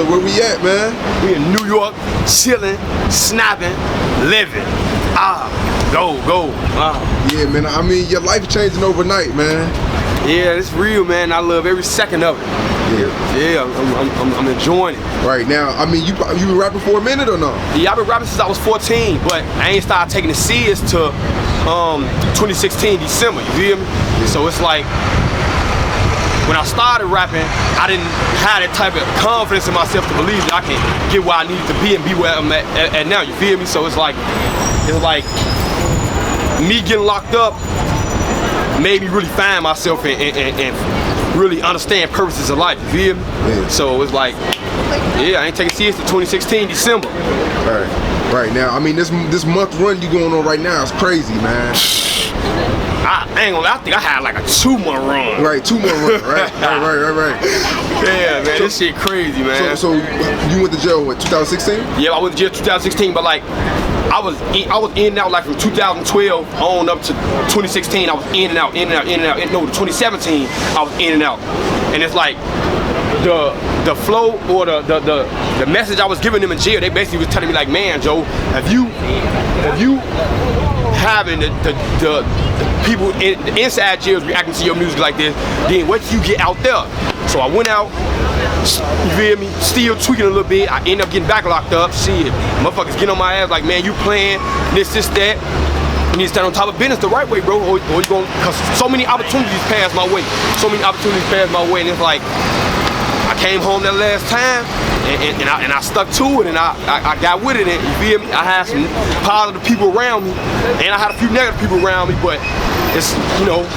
where we at, man? We in New York, chilling, snapping, living. Go. Yeah, man. I mean, your life changing overnight, man. Yeah, it's real, man. I love every second of it. Yeah, I'm enjoying it. Right now, I mean, you been rapping for a minute or no? Yeah, I've been rapping since I was 14, but I ain't started taking it serious till 2016 December. You feel me? Yeah. So it's like, when I started rapping, I didn't have that type of confidence in myself to believe that I can get where I needed to be and be where I'm at now. You feel me? So it's like me getting locked up made me really find myself and really understand purposes of life. You feel me? Yeah. So it's like, yeah, I ain't taking serious to 2016 December. Right now, I mean, this month run you going on right now is crazy, man. I ain't gonna lie, I think I had like a 2-month run. Right, 2-month run, right. Yeah, man, this shit crazy, man. So you went to jail, what, 2016? Yeah, I went to jail 2016, but like, I was in and out like from 2012 on up to 2016. I was in and out. No, 2017 I was in and out, and it's like the flow or the message I was giving them in jail. They basically was telling me like, man, Joe, have you having the people the inside jails reacting to your music like this, then what you get out there? So I went out, you feel me, still tweaking a little bit. I ended up getting back locked up. Shit, motherfuckers get on my ass like, man, you playing this, that. You need to stand on top of business the right way, bro, or you gonna, cause so many opportunities passed my way. And it's like, I came home that last time, and I stuck to it, and I got with it, and you feel me? I had some positive people around me, and I had a few negative people around me, but it's, you know,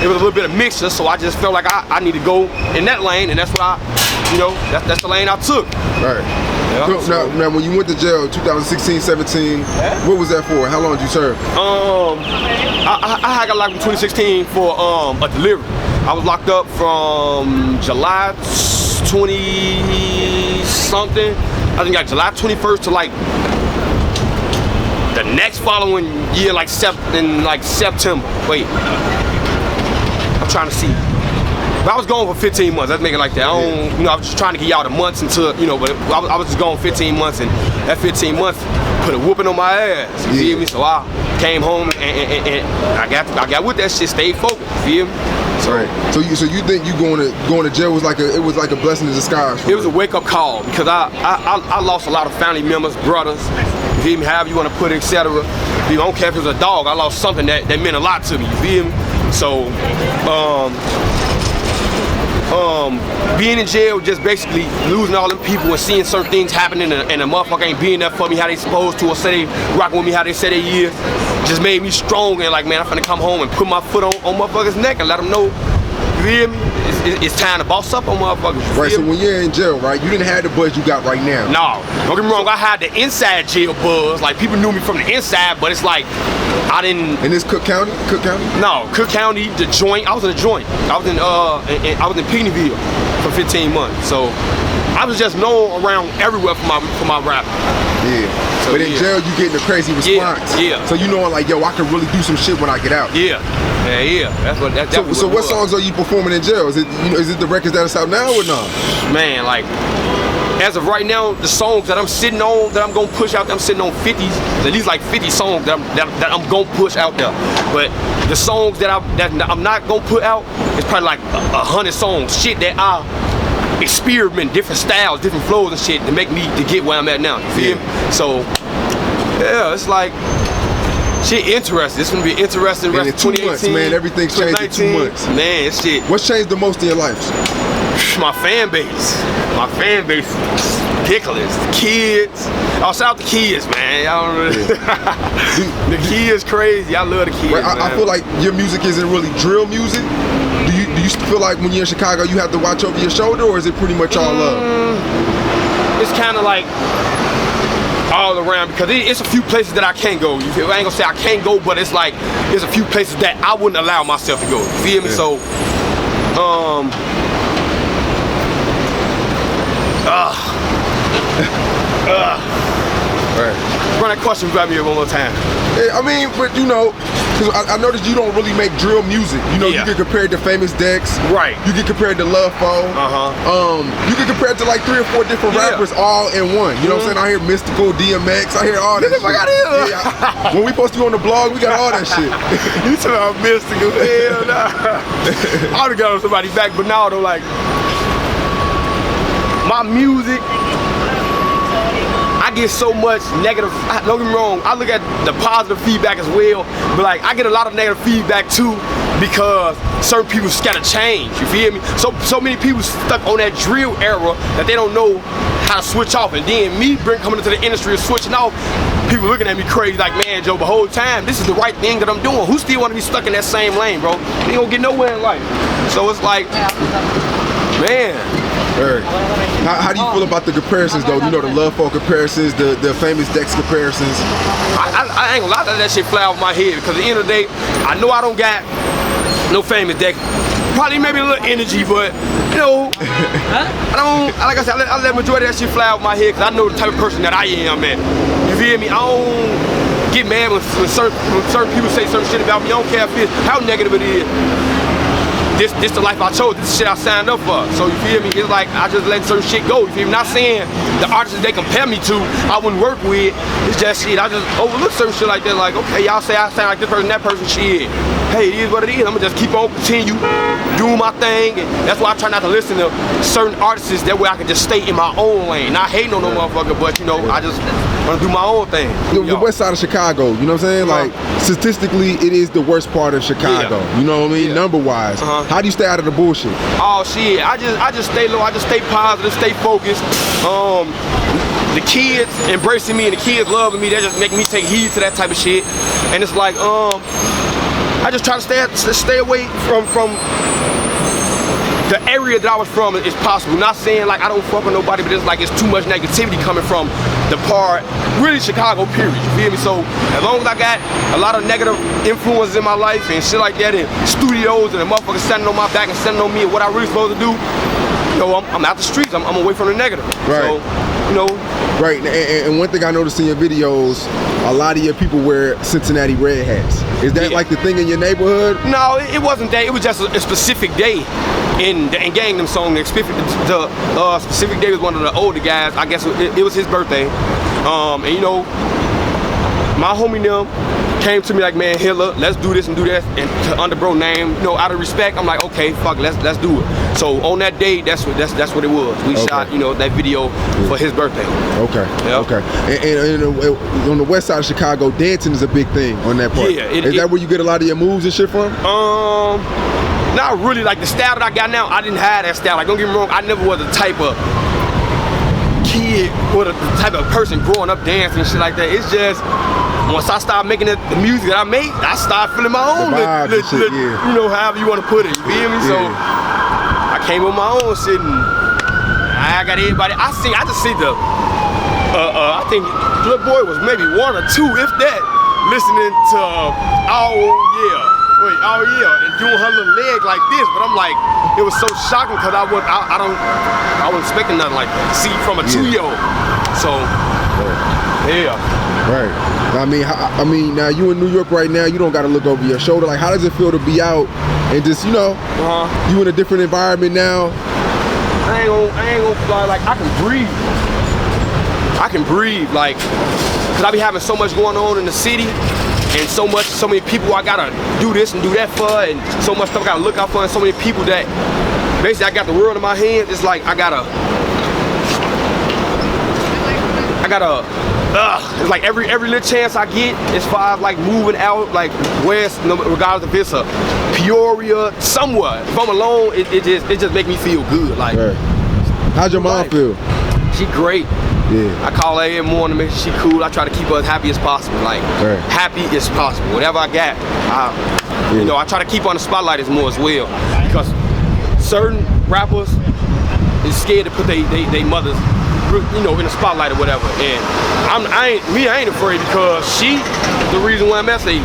it was a little bit of mixture, so I just felt like I need to go in that lane, and that's what that's the lane I took. Right. Yeah, so now, when you went to jail 2016, 17, what was that for? How long did you serve? I got locked in 2016 for a delivery. I was locked up from July 20 something. I think like July 21st to like the next following year, like September. Wait, I'm trying to see. But I was gone for 15 months. Let's make it like that. I was just trying to get y'all the months until, but I was just gone 15 months, and that 15 months put a whooping on my ass. You feel me? So I came home and I got with that shit. Stayed focused. You feel me? So you think you going to jail was like a blessing in disguise? It was a wake up call because I lost a lot of family members, brothers. You feel me? However you want to put it, etc. I don't care if it was a dog. I lost something that meant a lot to me. You feel me? So being in jail, just basically losing all them people and seeing certain things happening, and the motherfucker ain't being there for me how they supposed to, or say they rocking with me how they say they is, just made me strong, and like, man, I'm finna come home and put my foot on motherfuckers' neck and let them know, you hear me? It's time to boss up on motherfuckers. Right, so when you're in jail, right, you didn't have the buzz you got right now. No, don't get me wrong, I had the inside jail buzz. Like, people knew me from the inside, but it's like, I didn't. In this Cook County? No, Cook County, the joint. I was in a joint. I was in Pigneeville for 15 months. So I was just known around everywhere for my rap. Yeah. So, but in jail, you getting a crazy response. Yeah. So you knowing like, yo, I can really do some shit when I get out. Yeah. So what songs are you performing in jail? Is it the records that are out now or not? Man, like, as of right now, the songs that I'm sitting on, that I'm gonna push out, I'm sitting on 50s, at least like 50 songs that I'm gonna push out there. But the songs that I'm not gonna put out, it's probably like 100 songs, shit that I experiment, different styles, different flows and shit to make me to get where I'm at now. You feel me? So yeah, it's like shit interesting. It's gonna be interesting. And in 2 months, man, everything's changed in 2 months. Man, shit. What's changed the most in your life? My fan base. My fan base is ridiculous. The kids. Oh, shout out the kids, man. Y'all don't really. The kids crazy. I love the kids. Right, I feel like your music isn't really drill music. Do you feel like when you're in Chicago you have to watch over your shoulder, or is it pretty much all love? It's kind of like all around, because it's a few places that I can't go. You feel? I ain't gonna say I can't go, but it's like there's a few places that I wouldn't allow myself to go. You feel me? Yeah. So right. Run that question by me one more time. Yeah, I mean, but you know, 'cause I noticed you don't really make drill music. You know, you get compared to Famous Dex. Right. You get compared to Lud Foe. You get compared to like 3 or 4 different rappers all in one. You know what I'm saying? I hear Mystical, DMX, I hear all that shit. Yeah, when we post you on the blog, we got all that shit. You talking about Mystical? Hell nah. I would've got on somebody back, but now though, like, my music, I get so much negative. Don't get me wrong, I look at the positive feedback as well, but like I get a lot of negative feedback too because certain people gotta change. You feel me? So many people stuck on that drill era that they don't know how to switch off, and then me coming into the industry and switching off, people looking at me crazy like, man, Joe, the whole time this is the right thing that I'm doing. Who still want to be stuck in that same lane, bro? You ain't gonna get nowhere in life. So it's like, man. How do you feel about the comparisons though? You know, the Lud Foe comparisons, the Famous Dex comparisons. I ain't gonna lie, that shit fly off my head because at the end of the day, I know I don't got no Famous Dex. Probably maybe a little energy, but you know, I don't. Like I said, I let majority of that shit fly off my head because I know the type of person that I am, man. You feel me? I don't get mad when certain people say certain shit about me. I don't care if it's how negative it is. This the life I chose, this is shit I signed up for. So you feel me? It's like I just let certain shit go. You feel me? Not saying the artists they compare me to, I wouldn't work with. It's just shit. I just overlook certain shit like that. Like, okay, y'all say I sound like this person, that person, shit. Hey, it is what it is. I'ma just keep on continue doing my thing. And that's why I try not to listen to certain artists. That way I can just stay in my own lane. Not hating on no motherfucker, but you know, I just wanna do my own thing. The west side of Chicago, you know what I'm saying? Like statistically, it is the worst part of Chicago. You know what I mean? Number wise. How do you stay out of the bullshit? Oh shit, I just stay low, I just stay positive, stay focused. The kids embracing me and the kids loving me, that just make me take heed to that type of shit. And it's like, I just try to stay away from the area that I was from is possible. Not saying like I don't fuck with nobody, but it's like it's too much negativity coming from the part, really Chicago, period. You feel me? So as long as I got a lot of negative influences in my life and shit like that, and studios and the motherfuckers standing on my back and standing on me and what I really supposed to do, you know, I'm out the streets. I'm away from the negative. Right. So, you know. Right, and one thing I noticed in your videos, a lot of your people wear Cincinnati red hats. Is that like the thing in your neighborhood? No, it wasn't that. It was just a specific day in Gangnam Song. The specific day was one of the older guys. I guess it was his birthday. And you know, my homie them came to me like, man, Hilla, let's do this and do that, and under bro name, you know, out of respect, I'm like, okay, fuck, let's do it. So on that day, that's what it was. We shot, you know, that video for his birthday. Okay. Yep. Okay. And on the west side of Chicago, dancing is a big thing on that part. Yeah. Is that where you get a lot of your moves and shit from? Not really. Like the style that I got now, I didn't have that style. Like, don't get me wrong, I never was the type of kid or the type of person growing up dancing and shit like that. It's just once I started making the music that I make, I started feeling my own, you know, however you want to put it. You feel me? So I came with my own shit, and I got everybody. I just see the. I think Lud Boy was maybe 1 or 2, if that, listening to Oh Yeah, and doing her little leg like this. But I'm like, it was so shocking because I wasn't expecting nothing like that. See, from a 2-year-old. So, yeah. Right. I mean, now you in New York right now. You don't got to look over your shoulder. Like, how does it feel to be out and just, you know, you in a different environment now? I ain't gonna fly. Like, I can breathe. Like, cause I be having so much going on in the city, and so many people I gotta do this and do that for, and so much stuff I gotta look out for, and so many people that basically I got the world in my hands. It's like I gotta. It's like every little chance I get as far as like moving out, like west, regardless if it's a Peoria, somewhere. If I'm alone, it just make me feel good. Like, how's your mom feel? She great. Yeah. I call her every morning, make sure she cool. I try to keep her as happy as possible. Like, happy as possible. Whatever I got, you know, I try to keep her on the spotlight as more as well. Because certain rappers is scared to put they mothers, you know, in the spotlight or whatever. And I ain't afraid because she, the reason why I'm at say,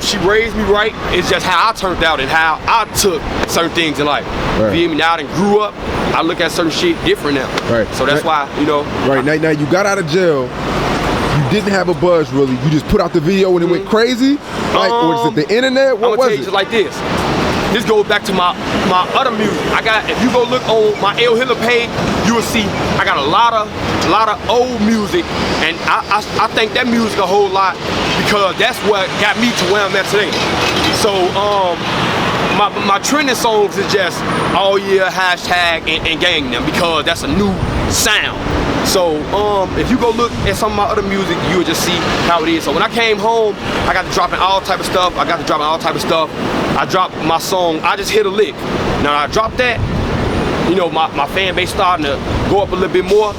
she raised me right. It's just how I turned out and how I took certain things in life. You feel me? Now I done grew up, I look at certain shit different now. So that's why, you know. Now you got out of jail. you didn't have a buzz really. You just put out the video and it went crazy? Like, or is it the internet? What was it? Just like this. This goes back to my other music. If you go look on my HITTA page, you will see I got a lot of old music, and I think that music a whole lot because that's what got me to where I'm at today. So my trending songs is just all year hashtag and gang them because that's a new sound. So if you go look at some of my other music, you would just see how it is. So when I came home, I got to dropping all type of stuff. I dropped my song, I Just Hit a Lick. Now I dropped that, you know, my fan base starting to go up a little bit more.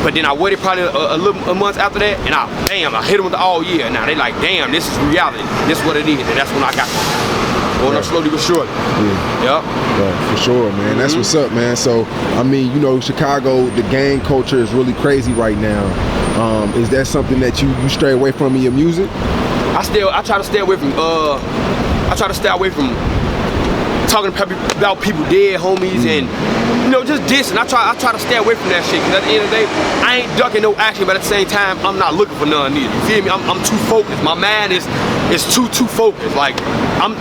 But then I waited probably a month after that, and I hit them with the all year. Now they like, damn, this is reality. This is what it is, and that's when I got going up slowly but surely. Yeah. Right, for sure, man. That's what's up, man. So, I mean, you know, Chicago, the gang culture is really crazy right now. Is that something that you stray away from in your music? I try to stay away from talking about people dead homies and, you know, just dissing. I try to stay away from that shit because at the end of the day, I ain't ducking no action, but at the same time, I'm not looking for none either. You feel me? I'm too focused. My mind is too focused. Like I'm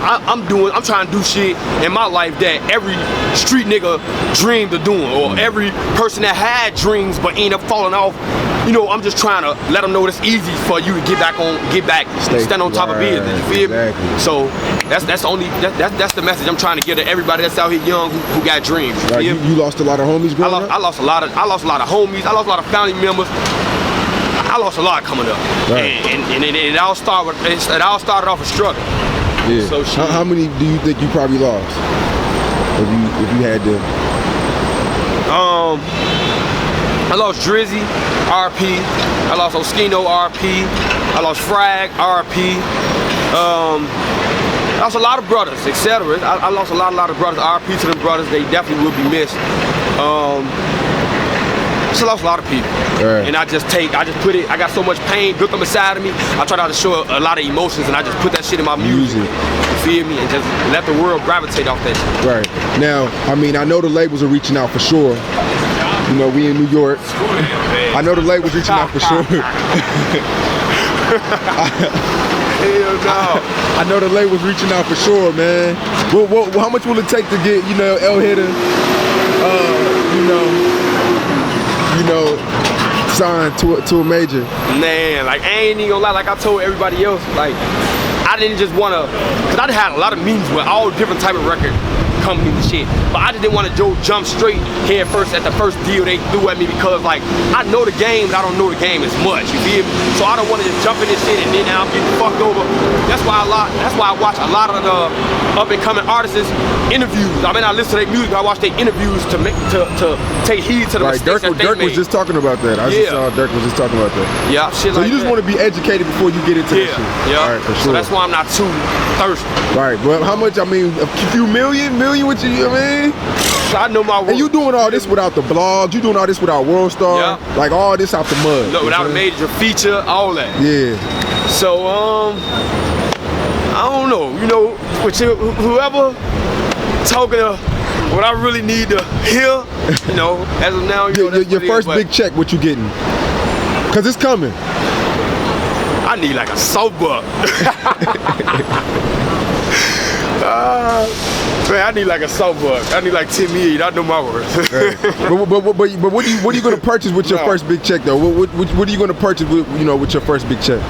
trying to do shit in my life that every street nigga dreamed of doing, or every person that had dreams but ended up falling off. You know, I'm just trying to let them know it's easy for you to get back, stand on top of business. You feel me? So that's the message I'm trying to get to everybody that's out here young who got dreams. Right. You lost a lot of homies growing up? I lost a lot of homies. I lost a lot of family members. I lost a lot coming up. Right. And it all started off a struggle. Yeah. So how many do you think you probably lost? If you had to. I lost Drizzy, RP. I lost Oskino, RP. I lost Frag, RP. I lost a lot of brothers, etc. I lost a lot of brothers. RP to them brothers, they definitely will be missed. I just lost a lot of people. Right. And I got so much pain built up inside of me. I try not to show a lot of emotions, and I just put that shit in my music. You feel me? And just let the world gravitate off that shit. Right. Now, I mean, I know the labels are reaching out for sure. You know, we in New York. I know the labels reaching out for sure. Hell no. I know the labels reaching out for sure, man. How much will it take to get, you know, HITTA, you know, signed to a major? Man, like, I ain't even gonna lie, like I told everybody else, like, I didn't just wanna, cause I had a lot of meetings with all different type of record companies and shit, but I just didn't want to jump straight head first at the first deal they threw at me because, like, I know the game, but I don't know the game as much. You feel me? So I don't want to just jump in this shit and then I'm getting fucked over. That's why I watch a lot of the up and coming artists' interviews. I mean, I listen to their music, I watch their interviews to take heed to the mistakes that they Dirk made. was just talking about that. I just saw Dirk was just talking about that. Yeah, shit. So like you just want to be educated before you get into this shit. Yeah. All right, for sure. So that's why I'm not too thirsty. Right. Well, how much? I mean, a few million with you. I mean, I know my work. And you doing all this without the blogs, you doing all this without World Star, like all this out the mud. No, without a major feature, all that. Yeah. So I don't know. You know, whoever talking to what I really need to hear, you know, as of now, you know, your first big check, what you getting? Cause it's coming. I need like a soapbox. Man, I need like a soapbox. I need like 10 million. I know my worth. Right. But what are you going to purchase with your first big check though? What are you going to purchase with, you know, with your first big check?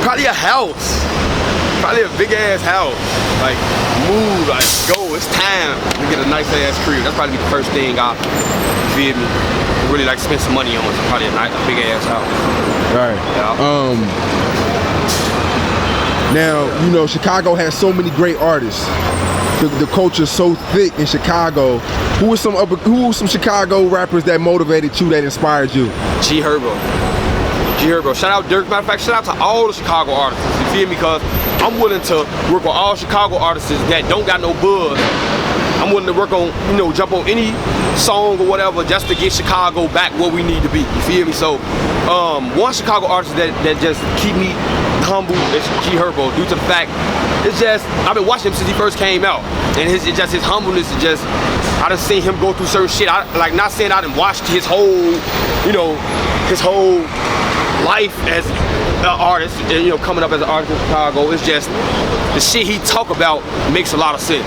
Probably a house. Probably a big ass house. Like, move, like, go. It's time to get a nice ass crib. That's probably the first thing I feel me. Really like spend some money on. So probably a big ass house. Right. Yeah. Now, you know, Chicago has so many great artists. The culture's so thick in Chicago. Who are some Chicago rappers that motivated you, that inspired you? G Herbo. Shout out Dirk. Matter of fact, shout out to all the Chicago artists. You feel me? Because I'm willing to work with all Chicago artists that don't got no buzz. I'm willing to work on, you know, jump on any song or whatever just to get Chicago back where we need to be. You feel me? So, one Chicago artist that just keep me humble is G Herbo, due to the fact it's just I've been watching him since he first came out, and his humbleness is just, I done seen him go through certain shit. Like, not saying I done watched his whole, you know, his whole life as an artist, and, you know, coming up as an artist in Chicago. It's just the shit he talk about makes a lot of sense.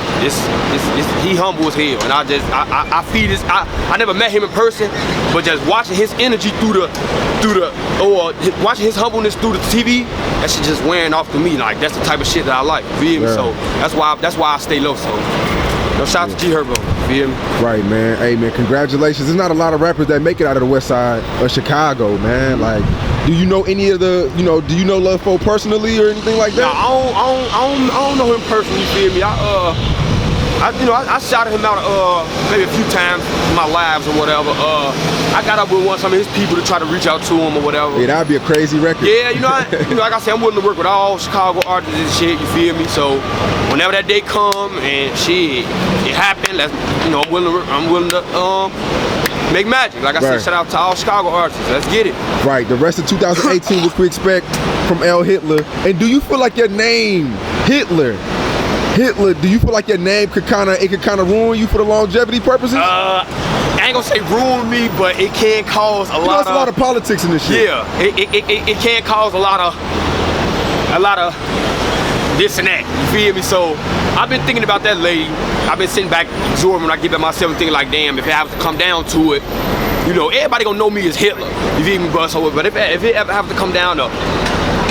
He humble as hell, and I feed his. I never met him in person, but just watching his energy watching his humbleness through the TV, that shit just wearing off to me. Like, that's the type of shit that I like. You feel me? So that's why I stay low. So. No, shout out to G Herbo, feel me? Right, man. Hey, man, congratulations. There's not a lot of rappers that make it out of the west side of Chicago, man. Like, do you know any of the, you know, do you know Lud Foe personally or anything like that? No, I don't know him personally, you feel me? I shouted him out maybe a few times in my lives or whatever. I got up with some of his people to try to reach out to him or whatever. Yeah, that'd be a crazy record. Yeah, you know, like I said, I'm willing to work with all Chicago artists and shit, you feel me? So whenever that day come and shit, it happened, you know, I'm willing to make magic. Like I said, shout out to all Chicago artists. Let's get it. Right. The rest of 2018, what we expect from El Hitler. And do you feel like your name, Hitler, do you feel like your name could kind of ruin you for the longevity purposes? I ain't gonna say ruin me, but it can cause a lot. There's a lot of politics in this shit. Yeah, it can cause a lot of this and that. You feel me? So I've been thinking about that lately. I've been sitting back absorbing when I get back myself and thinking like, damn, if it has to come down to it, you know, everybody gonna know me as Hitler. You feel me, bro? So, but if it ever have to come down to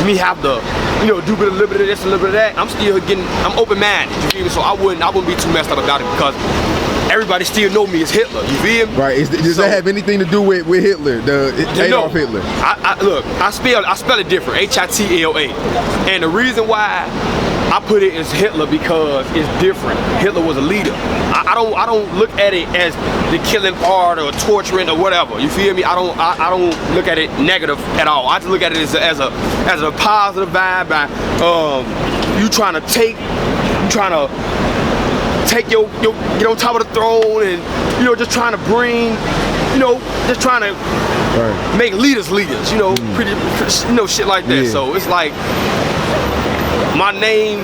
me have to, you know, do a little bit of this, a little bit of that, I'm open-minded, you feel me? So I wouldn't be too messed up about it because everybody still know me as Hitler, you feel me? Right, does that have anything to do with Hitler, Adolf Hitler? Look, I spell it different, HITLA. And the reason why I put it as Hitler because it's different. Hitler was a leader. I don't look at it as the killing part or torturing or whatever. You feel me? I don't look at it negative at all. I just look at it as a positive vibe. You trying to take your get on top of the throne and, you know, just trying to bring, you know, just trying to make leaders, you know, pretty, you know, shit like that. Yeah. So it's like my name,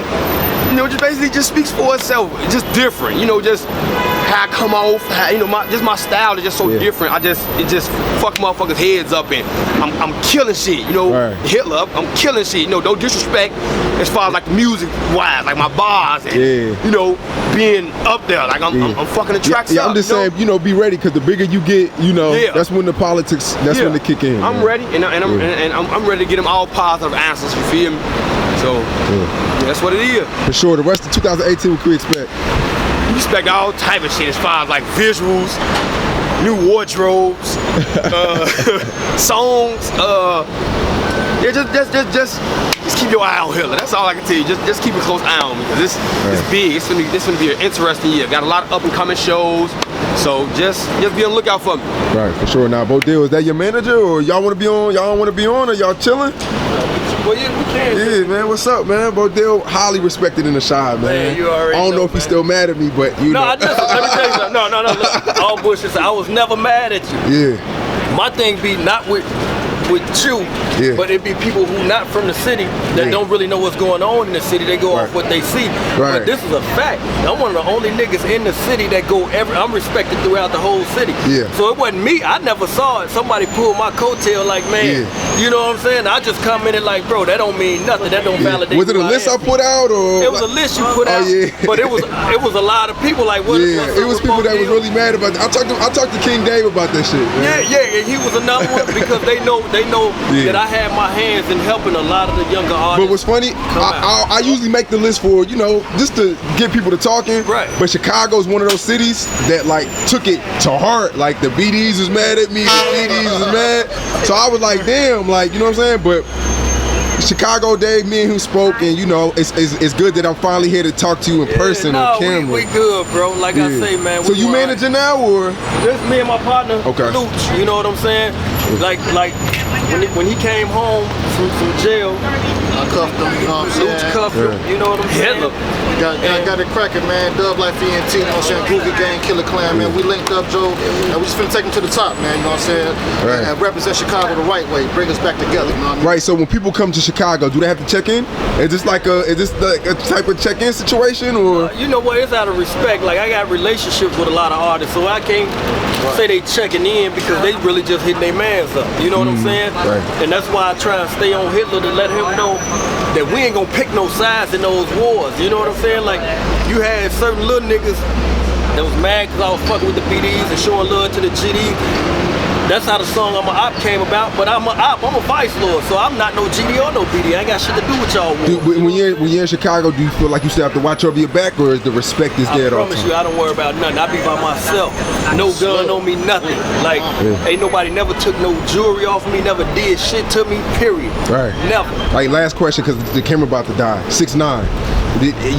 you know, just basically just speaks for itself. It's just different, you know, just how I come off, how, you know, my style is just so different. It just fuck motherfuckers' heads up, and I'm killing shit, you know. Hitler, I'm killing shit, you know. No disrespect as far as like music wise, like my bars and you know, being up there, like I'm fucking the tracks up. I'm just saying, you know, be ready, because the bigger you get, you know, that's when the politics, that's when they kick in. I'm ready, and I'm ready to get them all positive answers. You feel me? So that's what it is. For sure. The rest of 2018, what can we expect? You expect all type of shit as far as like visuals, new wardrobes, songs. Just keep your eye on Hitler. That's all I can tell you. Just keep a close eye on me, because it's big. It's gonna be an interesting year. Got a lot of up and coming shows, so just be on the lookout for me. Right, for sure. Now, Bo Deal, is that your manager, or y'all want to be on? Y'all don't want to be on, or y'all chilling? Well, yeah, we can. Yeah, man. What's up, man? Bo Deal, highly respected in the shop, man. You already I don't know if he's still mad at me, but you know. Let me tell you something. No. Look, all bullshit. I was never mad at you. Yeah. My thing be not with you, but it be people who not from the city that don't really know what's going on in the city. They go off what they see. But this is a fact. I'm one of the only niggas in the city that go I'm respected throughout the whole city. So it wasn't me. I never saw it. Somebody pulled my coattail like, man, you know what I'm saying? I just commented like, bro, that don't mean nothing. That don't validate. Was it a list I put out, or? It was a list you put out. But it was a lot of people like, what? It was people that was really mad about that. I talked to King Dave about that shit, man. Yeah, he was another one, because they know that I had my hands in helping a lot of the younger artists. But what's funny, I usually make the list for, you know, just to get people to talking. But Chicago's one of those cities that like took it to heart. Like the BDs was mad at me, the BDs was mad. So I was like, damn, like, you know what I'm saying? But Chicago Dave, me and him spoke, and you know, it's good that I'm finally here to talk to you in person on camera. We good, bro. Like I say, man. So you manager now, or? Just me and my partner, Luch, you know what I'm saying? Like when he came home from jail a cuffed him, you know what I'm saying? Luch cuffed him, you know what I'm saying? Got it cracking, man. Dub Life ENT, you know what I'm saying? Groovy Gang, Killer Clan, man. We linked up, Joe, and we just finna take him to the top, man, you know what I'm saying? And represent Chicago the right way, bring us back together, you know what I mean? Right, so when people come to Chicago, do they have to check in? Is this like a type of check-in situation, or? You know what, it's out of respect. Like, I got relationships with a lot of artists, so I can't say they checking in because they really just hitting their mans up. You know what I'm saying? Right. And that's why I try and stay on Hitler to let him know that we ain't gonna pick no sides in those wars. You know what I'm saying? Like, you had certain little niggas that was mad because I was fucking with the BDs and showing love to the GD. That's how the song I'm a Op came about, but I'm a Op, I'm a Vice Lord, so I'm not no GD or no BD. I ain't got shit to do with y'all. When you're in Chicago, do you feel like you still have to watch over your back, or is the respect is there at all times? I promise you, I don't worry about nothing. I be by myself. No gun on me, nothing. Like, ain't nobody never took no jewelry off me, never did shit to me, period. Right. Never. Like, last question, because the camera about to die. 6ix9ine.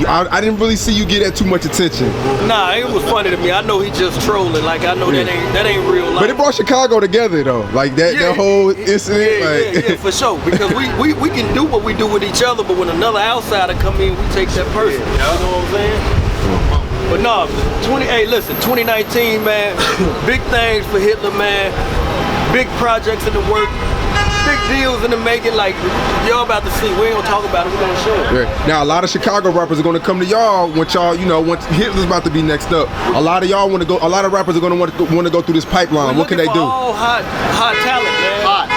I didn't really see you get that too much attention. Nah, it was funny to me. I know he just trolling. Like, I know that ain't real life. But it brought Chicago together though. Like that whole incident. Yeah, for sure. Because we can do what we do with each other, but when another outsider come in, we take that person. You know what I'm saying? But no, listen, 2019, man, big things for Hitler, man. Big projects in the work. Big deals in the making, like y'all about to see. We ain't gonna talk about it, we're gonna show it. Yeah. Now a lot of Chicago rappers are gonna come to y'all once y'all, once Hitler's about to be next up. A lot of y'all wanna go, a lot of rappers are gonna want to go through this pipeline. What can they do? All hot talent, man. Hot.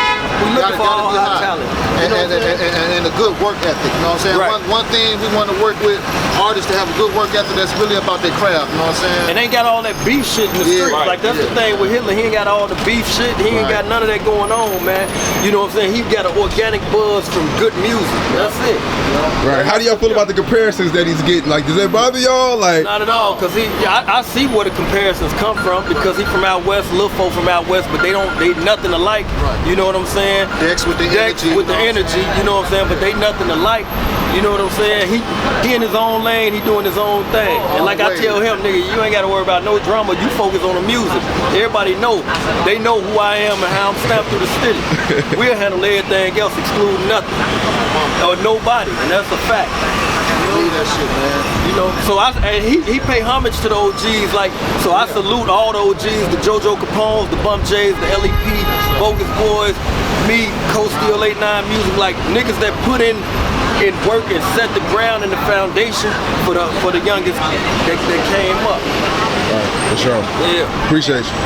We looking for all hot talent. And a good work ethic, you know what I'm saying? Right. One thing we want to work with artists to have a good work ethic that's really about their craft, you know what I'm saying? And they ain't got all that beef shit in the streets. Right. Like, that's the thing with Hitler. He ain't got all the beef shit. He ain't got none of that going on, man. You know what I'm saying? He got an organic buzz from good music. That's it. Right. How do y'all feel about the comparisons that he's getting? Like, does that bother y'all? Like, not at all, because I see where the comparisons come from, because he from out west, Lud Foe from out west, but they nothing alike. Right. You know what I'm saying? Dex with the energy, you know what I'm saying? But they nothing alike. You know what I'm saying? He in his own lane, he doing his own thing. And like I tell him, nigga, you ain't gotta worry about no drama, you focus on the music. Everybody know. They know who I am and how I'm stamped through the city. We'll handle everything else, excluding nothing. Or nobody, and that's a fact. That shit, man. You know, so he pay homage to the OGs, like, so I salute all the OGs, the JoJo Capones, the Bump J's, the LEP, Bogus Boys, me, Co-Steel 89 Music, like niggas that put in work and set the ground and the foundation for the youngest that came up. All right, for sure. Yeah. Appreciate you.